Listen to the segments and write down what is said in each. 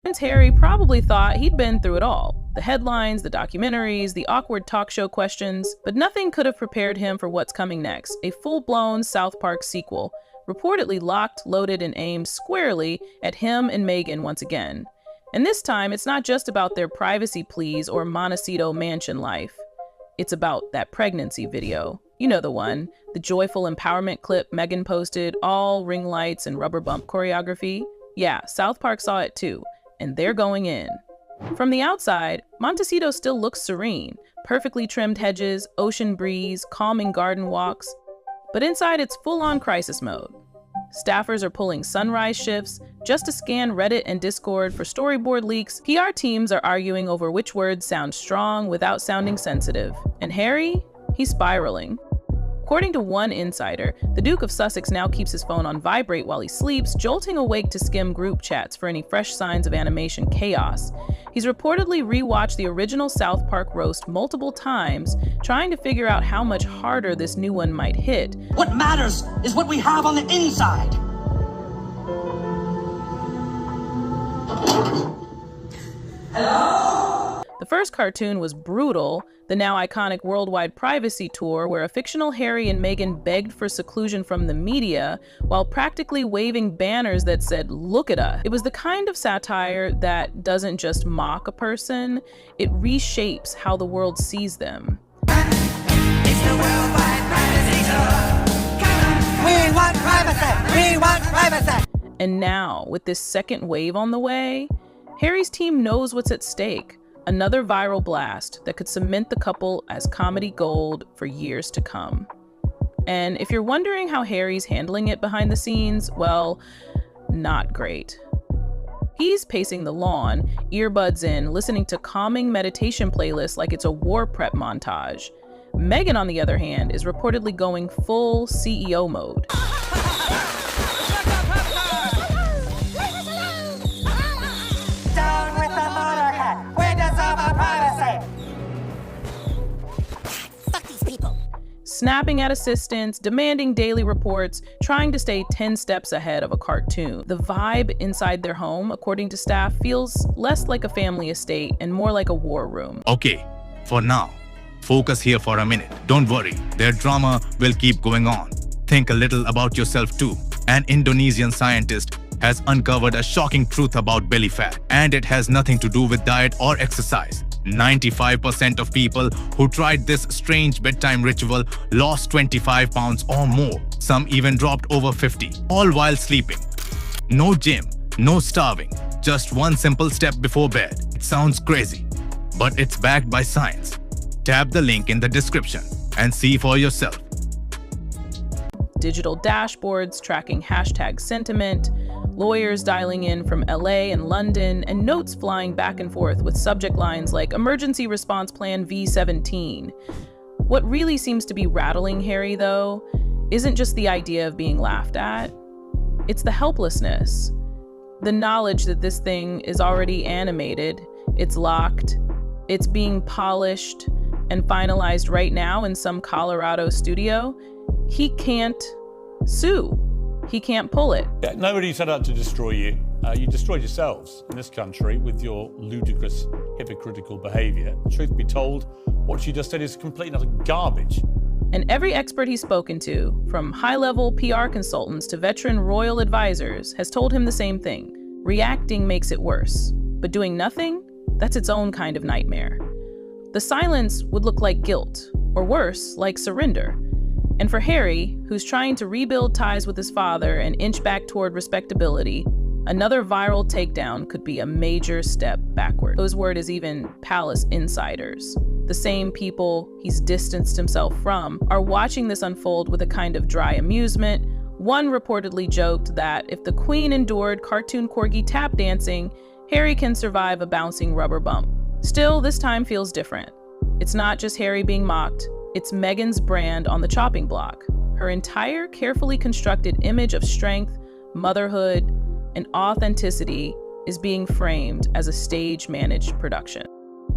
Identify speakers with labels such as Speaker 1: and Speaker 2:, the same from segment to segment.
Speaker 1: Prince Harry probably thought he'd been through it all. The headlines, the documentaries, the awkward talk show questions, but nothing could have prepared him for what's coming next, a full-blown South Park sequel, reportedly locked, loaded, and aimed squarely at him and Meghan once again. And this time, it's not just about their privacy pleas or Montecito mansion life. It's about that pregnancy video. You know the one, the joyful empowerment clip Meghan posted, all ring lights and rubber bump choreography. Yeah, South Park saw it too, and they're going in. From the outside, Montecito still looks serene, perfectly trimmed hedges, ocean breeze, calming garden walks. But inside, it's full-on crisis mode. Staffers are pulling sunrise shifts just to scan Reddit and Discord for storyboard leaks. PR teams are arguing over which words sound strong without sounding sensitive. And Harry? He's spiraling. According to one insider, the Duke of Sussex now keeps his phone on vibrate while he sleeps, jolting awake to skim group chats for any fresh signs of animation chaos. He's reportedly rewatched the original South Park roast multiple times, trying to figure out how much harder this new one might hit.
Speaker 2: What matters is what we have on the inside. Hello?
Speaker 1: The first cartoon was brutal, the now iconic worldwide privacy tour where a fictional Harry and Meghan begged for seclusion from the media while practically waving banners that said, "Look at us." It was the kind of satire that doesn't just mock a person, it reshapes how the world sees them.
Speaker 2: It's the worldwide privacy tour. Come on. We want privacy! We want privacy!
Speaker 1: And now, with this second wave on the way, Harry's team knows what's at stake. Another viral blast that could cement the couple as comedy gold for years to come. And if you're wondering how Harry's handling it behind the scenes, well, not great. He's pacing the lawn, earbuds in, listening to calming meditation playlists like it's a war prep montage. Meghan, on the other hand, is reportedly going full CEO mode. Snapping at assistants, demanding daily reports, trying to stay 10 steps ahead of a cartoon. The vibe inside their home, according to staff, feels less like a family estate and more like a war room.
Speaker 3: Okay, for now, focus here for a minute. Don't worry, their drama will keep going on. Think a little about yourself too. An Indonesian scientist has uncovered a shocking truth about belly fat, and it has nothing to do with diet or exercise. 95% of people who tried this strange bedtime ritual lost 25 pounds or more. Some even dropped over 50, all while sleeping. No gym, no starving, just one simple step before bed. It sounds crazy, but it's backed by science. Tap the link in the description and see for yourself.
Speaker 1: Digital dashboards tracking hashtag sentiment, lawyers dialing in from LA and London, and notes flying back and forth with subject lines like Emergency Response Plan V17. What really seems to be rattling Harry, though, isn't just the idea of being laughed at. It's the helplessness. The knowledge that this thing is already animated, it's locked, it's being polished and finalized right now in some Colorado studio. He can't sue. He can't pull it.
Speaker 4: Yeah, nobody set out to destroy you. You destroyed yourselves in this country with your ludicrous, hypocritical behaviour. Truth be told, what you just said is complete and utter garbage.
Speaker 1: And every expert he's spoken to, from high-level PR consultants to veteran royal advisors, has told him the same thing. Reacting makes it worse. But doing nothing? That's its own kind of nightmare. The silence would look like guilt, or worse, like surrender. And for Harry, who's trying to rebuild ties with his father and inch back toward respectability, another viral takedown could be a major step backward. Those word is even palace insiders. The same people he's distanced himself from are watching this unfold with a kind of dry amusement. One reportedly joked that if the Queen endured cartoon corgi tap dancing, Harry can survive a bouncing rubber bump. Still, this time feels different. It's not just Harry being mocked. It's Meghan's brand on the chopping block. Her entire carefully constructed image of strength, motherhood, and authenticity is being framed as a stage-managed production.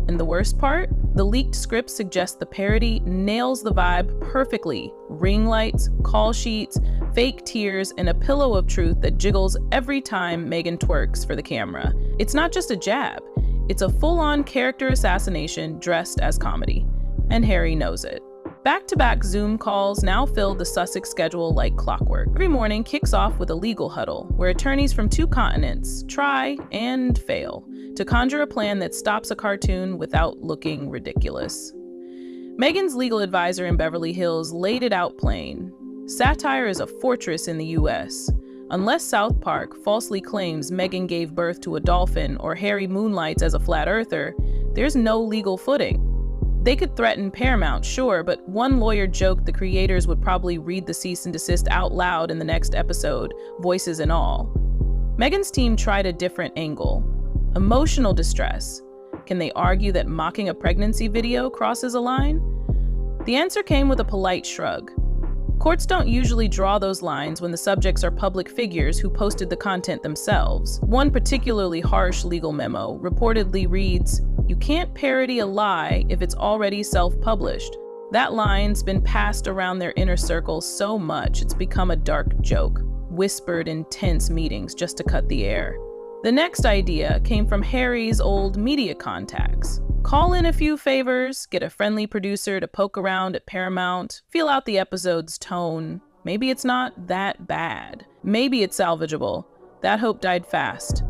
Speaker 1: And the worst part? The leaked script suggests the parody nails the vibe perfectly. Ring lights, call sheets, fake tears, and a pillow of truth that jiggles every time Meghan twerks for the camera. It's not just a jab, it's a full-on character assassination dressed as comedy. And Harry knows it. Back-to-back Zoom calls now fill the Sussex schedule like clockwork. Every morning kicks off with a legal huddle, where attorneys from 2 continents try and fail to conjure a plan that stops a cartoon without looking ridiculous. Meghan's legal advisor in Beverly Hills laid it out plain. Satire is a fortress in the US. Unless South Park falsely claims Meghan gave birth to a dolphin or Harry moonlights as a flat earther, there's no legal footing. They could threaten Paramount, sure, but one lawyer joked the creators would probably read the cease and desist out loud in the next episode, voices and all. Meghan's team tried a different angle. Emotional distress. Can they argue that mocking a pregnancy video crosses a line? The answer came with a polite shrug. Courts don't usually draw those lines when the subjects are public figures who posted the content themselves. One particularly harsh legal memo reportedly reads, "You can't parody a lie if it's already self-published." That line's been passed around their inner circle so much it's become a dark joke, whispered in tense meetings just to cut the air. The next idea came from Harry's old media contacts. Call in a few favors, get a friendly producer to poke around at Paramount, feel out the episode's tone. Maybe it's not that bad. Maybe it's salvageable. That hope died fast.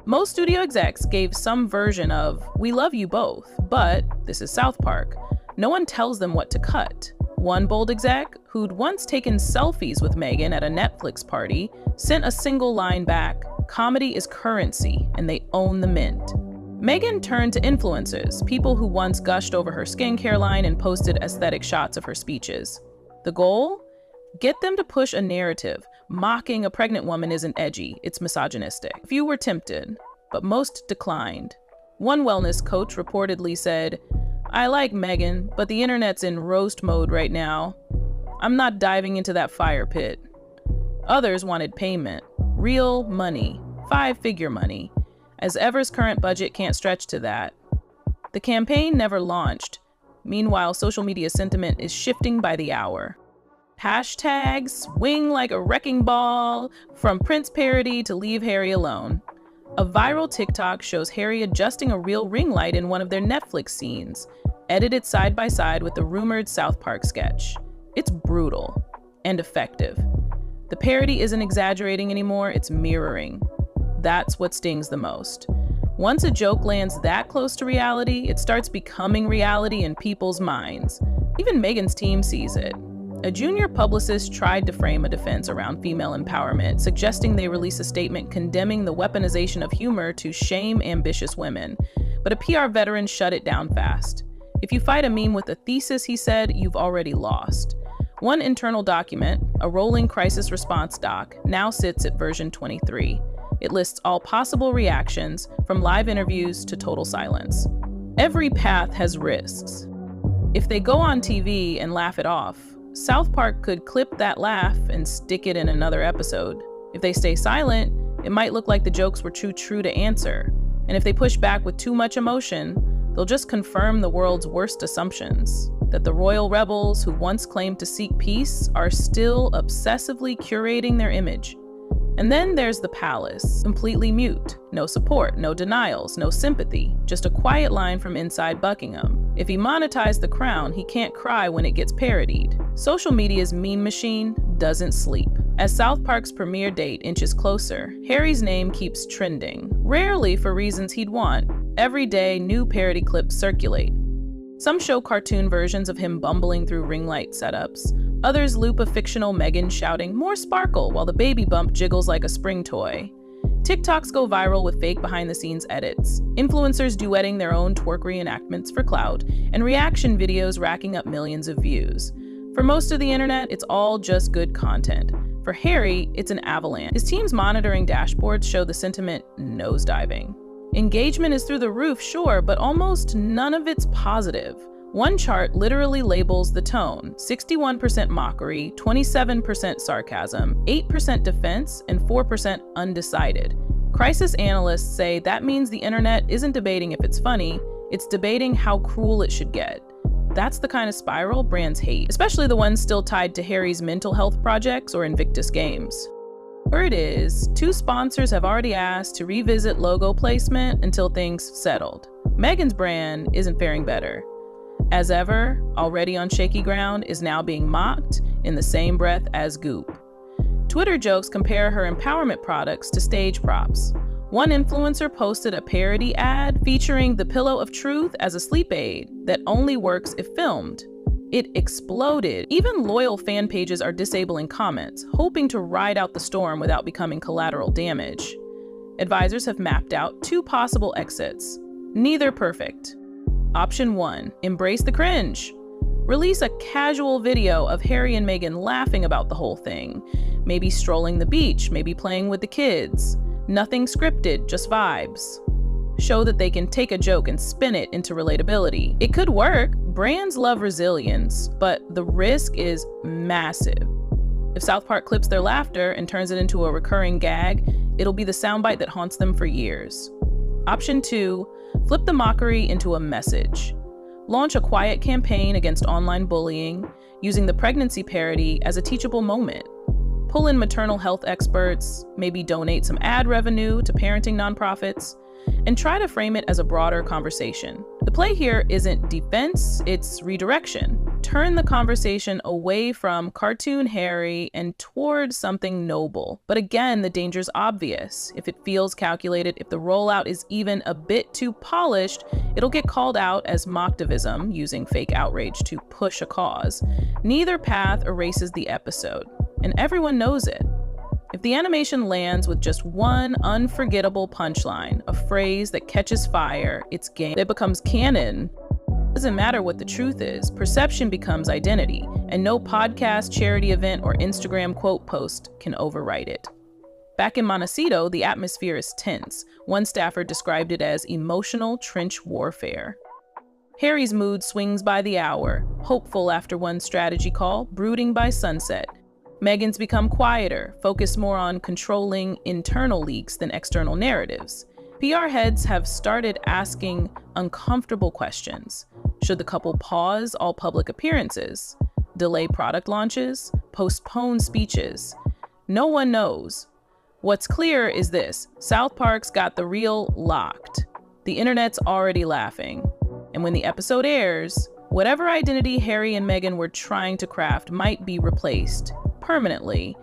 Speaker 1: Most studio execs gave some version of, "We love you both, but this is South Park." No one tells them what to cut. One bold exec, who'd once taken selfies with Meghan at a Netflix party, sent a single line back, "Comedy is currency, and they own the mint." Meghan turned to influencers, people who once gushed over her skincare line and posted aesthetic shots of her speeches. The goal? Get them to push a narrative. Mocking a pregnant woman isn't edgy, it's misogynistic. Few were tempted, but most declined. One wellness coach reportedly said, "I like Meghan, but the internet's in roast mode right now. I'm not diving into that fire pit." Others wanted payment, real money, 5-figure money, as Ever's current budget can't stretch to that. The campaign never launched. Meanwhile, social media sentiment is shifting by the hour. Hashtags swing like a wrecking ball, from Prince parody to leave Harry alone. A viral TikTok shows Harry adjusting a real ring light in one of their Netflix scenes, edited side by side with the rumored South Park sketch. It's brutal and effective. The parody isn't exaggerating anymore, it's mirroring. That's what stings the most. Once a joke lands that close to reality, it starts becoming reality in people's minds. Even Meghan's team sees it. A junior publicist tried to frame a defense around female empowerment, suggesting they release a statement condemning the weaponization of humor to shame ambitious women. But a PR veteran shut it down fast. "If you fight a meme with a thesis," he said, "you've already lost." One internal document, a rolling crisis response doc, now sits at version 23. It lists all possible reactions, from live interviews to total silence. Every path has risks. If they go on TV and laugh it off, South Park could clip that laugh and stick it in another episode. If they stay silent, it might look like the jokes were too true to answer. And if they push back with too much emotion, they'll just confirm the world's worst assumptions, that the royal rebels who once claimed to seek peace are still obsessively curating their image. And then there's the palace, completely mute. No support, no denials, no sympathy, just a quiet line from inside Buckingham. If he monetized the crown, he can't cry when it gets parodied. Social media's meme machine doesn't sleep. As South Park's premiere date inches closer, Harry's name keeps trending. Rarely for reasons he'd want. Every day, new parody clips circulate. Some show cartoon versions of him bumbling through ring light setups. Others loop a fictional Meghan shouting, "More sparkle," while the baby bump jiggles like a spring toy. TikToks go viral with fake behind-the-scenes edits, influencers duetting their own twerk reenactments for clout, and reaction videos racking up millions of views. For most of the internet, it's all just good content. For Harry, it's an avalanche. His team's monitoring dashboards show the sentiment nosediving. Engagement is through the roof, sure, but almost none of it's positive. One chart literally labels the tone: 61% mockery, 27% sarcasm, 8% defense, and 4% undecided. Crisis analysts say that means the internet isn't debating if it's funny, it's debating how cruel it should get. That's the kind of spiral brands hate, especially the ones still tied to Harry's mental health projects or Invictus Games. Word is, 2 sponsors have already asked to revisit logo placement until things settled. Meghan's brand isn't faring better. As ever, already on shaky ground, is now being mocked in the same breath as Goop. Twitter jokes compare her empowerment products to stage props. One influencer posted a parody ad featuring the pillow of truth as a sleep aid that only works if filmed. It exploded. Even loyal fan pages are disabling comments, hoping to ride out the storm without becoming collateral damage. Advisors have mapped out 2 possible exits, neither perfect. Option 1, embrace the cringe. Release a casual video of Harry and Meghan laughing about the whole thing. Maybe strolling the beach, maybe playing with the kids. Nothing scripted, just vibes. Show that they can take a joke and spin it into relatability. It could work. Brands love resilience, but the risk is massive. If South Park clips their laughter and turns it into a recurring gag, it'll be the soundbite that haunts them for years. Option 2, flip the mockery into a message. Launch a quiet campaign against online bullying, using the pregnancy parody as a teachable moment. Pull in maternal health experts, maybe donate some ad revenue to parenting nonprofits, and try to frame it as a broader conversation. The play here isn't defense, it's redirection. Turn the conversation away from cartoon Harry and towards something noble. But again, the danger's obvious. If it feels calculated, if the rollout is even a bit too polished, it'll get called out as mocktivism, using fake outrage to push a cause. Neither path erases the episode, and everyone knows it. If the animation lands with just one unforgettable punchline, a phrase that catches fire, it's game that becomes canon. It doesn't matter what the truth is, perception becomes identity, and no podcast, charity event, or Instagram quote post can overwrite it. Back in Montecito, the atmosphere is tense. One staffer described it as emotional trench warfare. Harry's mood swings by the hour, hopeful after one strategy call, brooding by sunset. Meghan's become quieter, focused more on controlling internal leaks than external narratives. PR heads have started asking uncomfortable questions. Should the couple pause all public appearances? Delay product launches? Postpone speeches? No one knows. What's clear is this: South Park's got the reel locked. The internet's already laughing. And when the episode airs, whatever identity Harry and Meghan were trying to craft might be replaced permanently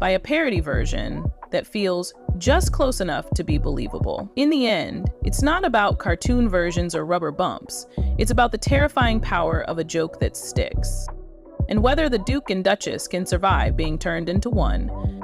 Speaker 1: by a parody version that feels just close enough to be believable. In the end, it's not about cartoon versions or rubber bumps. It's about the terrifying power of a joke that sticks. And whether the Duke and Duchess can survive being turned into one,